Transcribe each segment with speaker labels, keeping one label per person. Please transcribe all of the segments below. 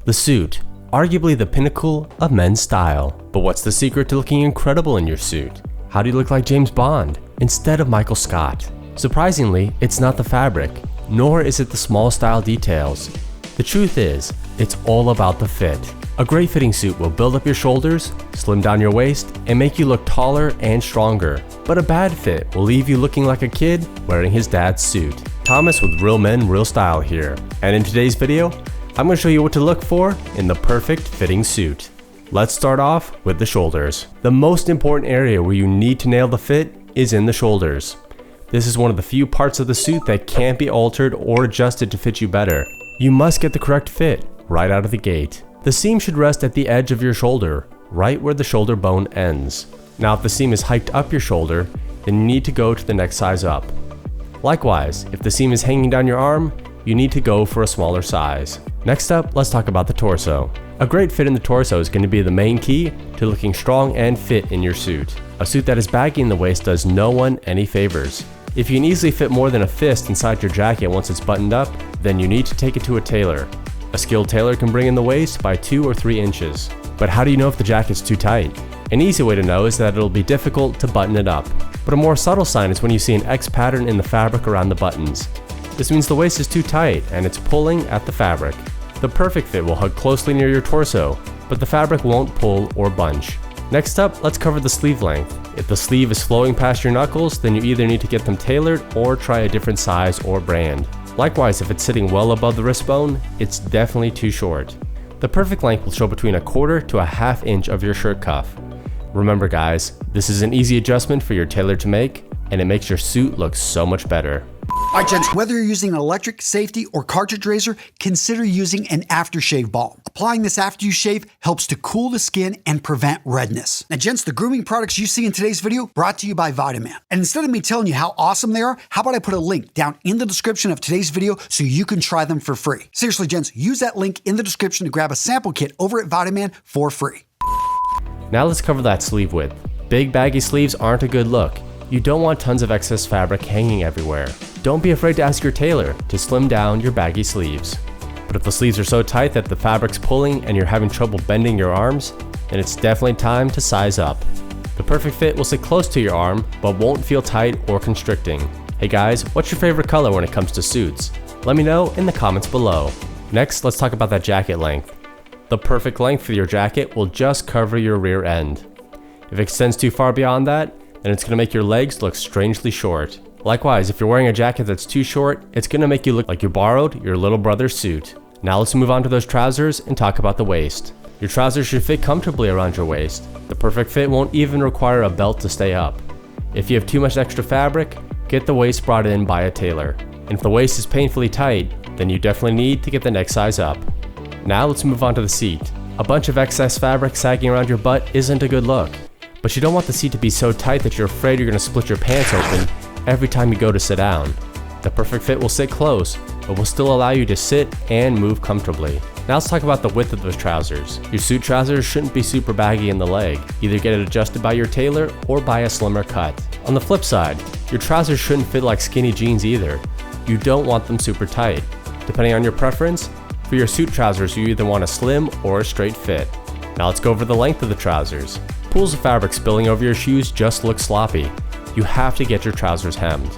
Speaker 1: The suit, arguably the pinnacle of men's style. But what's the secret to looking incredible in your suit? How do you look like James Bond instead of Michael Scott? Surprisingly, it's not the fabric, nor is it the small style details. The truth is, it's all about the fit. A great fitting suit will build up your shoulders, slim down your waist, and make you look taller and stronger. But a bad fit will leave you looking like a kid wearing his dad's suit. Thomas with Real Men, Real Style here, and in today's video, I'm going to show you what to look for in the perfect fitting suit. Let's start off with the shoulders. The most important area where you need to nail the fit is in the shoulders. This is one of the few parts of the suit that can't be altered or adjusted to fit you better. You must get the correct fit right out of the gate. The seam should rest at the edge of your shoulder, right where the shoulder bone ends. Now if the seam is hiked up your shoulder, then you need to go to the next size up. Likewise, if the seam is hanging down your arm, you need to go for a smaller size. Next up, let's talk about the torso. A great fit in the torso is going to be the main key to looking strong and fit in your suit. A suit that is baggy in the waist does no one any favors. If you can easily fit more than a fist inside your jacket once it's buttoned up, then you need to take it to a tailor. A skilled tailor can bring in the waist by 2 or 3 inches. But how do you know if the jacket's too tight? An easy way to know is that it'll be difficult to button it up. But a more subtle sign is when you see an X pattern in the fabric around the buttons. This means the waist is too tight and it's pulling at the fabric. The perfect fit will hug closely near your torso, but the fabric won't pull or bunch. Next up, let's cover the sleeve length. If the sleeve is flowing past your knuckles, then you either need to get them tailored or try a different size or brand. Likewise, if it's sitting well above the wrist bone, it's definitely too short. The perfect length will show between 1/4 to 1/2 inch of your shirt cuff. Remember guys, this is an easy adjustment for your tailor to make, and it makes your suit look so much better.
Speaker 2: Alright gents, whether you're using an electric, safety, or cartridge razor, consider using an aftershave balm. Applying this after you shave helps to cool the skin and prevent redness. Now gents, the grooming products you see in today's video brought to you by Vitaman. And instead of me telling you how awesome they are, how about I put a link down in the description of today's video so you can try them for free. Seriously gents, use that link in the description to grab a sample kit over at Vitaman for free.
Speaker 1: Now let's cover that sleeve width. Big baggy sleeves aren't a good look. You don't want tons of excess fabric hanging everywhere. Don't be afraid to ask your tailor to slim down your baggy sleeves. But if the sleeves are so tight that the fabric's pulling and you're having trouble bending your arms, then it's definitely time to size up. The perfect fit will sit close to your arm, but won't feel tight or constricting. Hey guys, what's your favorite color when it comes to suits? Let me know in the comments below. Next, let's talk about that jacket length. The perfect length for your jacket will just cover your rear end. If it extends too far beyond that, then it's going to make your legs look strangely short. Likewise, if you're wearing a jacket that's too short, it's going to make you look like you borrowed your little brother's suit. Now let's move on to those trousers and talk about the waist. Your trousers should fit comfortably around your waist. The perfect fit won't even require a belt to stay up. If you have too much extra fabric, get the waist brought in by a tailor. And if the waist is painfully tight, then you definitely need to get the next size up. Now let's move on to the seat. A bunch of excess fabric sagging around your butt isn't a good look. But you don't want the seat to be so tight that you're afraid you're going to split your pants open every time you go to sit down. The perfect fit will sit close, but will still allow you to sit and move comfortably. Now let's talk about the width of those trousers. Your suit trousers shouldn't be super baggy in the leg. Either get it adjusted by your tailor or buy a slimmer cut. On the flip side, your trousers shouldn't fit like skinny jeans either. You don't want them super tight. Depending on your preference, for your suit trousers you either want a slim or a straight fit. Now let's go over the length of the trousers. Pools of fabric spilling over your shoes just look sloppy. You have to get your trousers hemmed.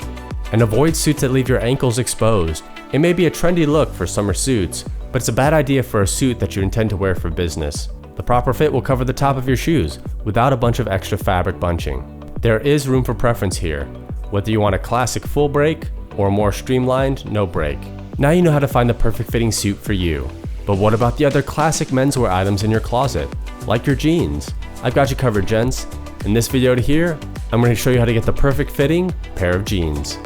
Speaker 1: And avoid suits that leave your ankles exposed. It may be a trendy look for summer suits, but it's a bad idea for a suit that you intend to wear for business. The proper fit will cover the top of your shoes without a bunch of extra fabric bunching. There is room for preference here, whether you want a classic full break or a more streamlined no break. Now you know how to find the perfect fitting suit for you. But what about the other classic menswear items in your closet, like your jeans? I've got you covered, gents. In this video here, I'm going to show you how to get the perfect fitting pair of jeans.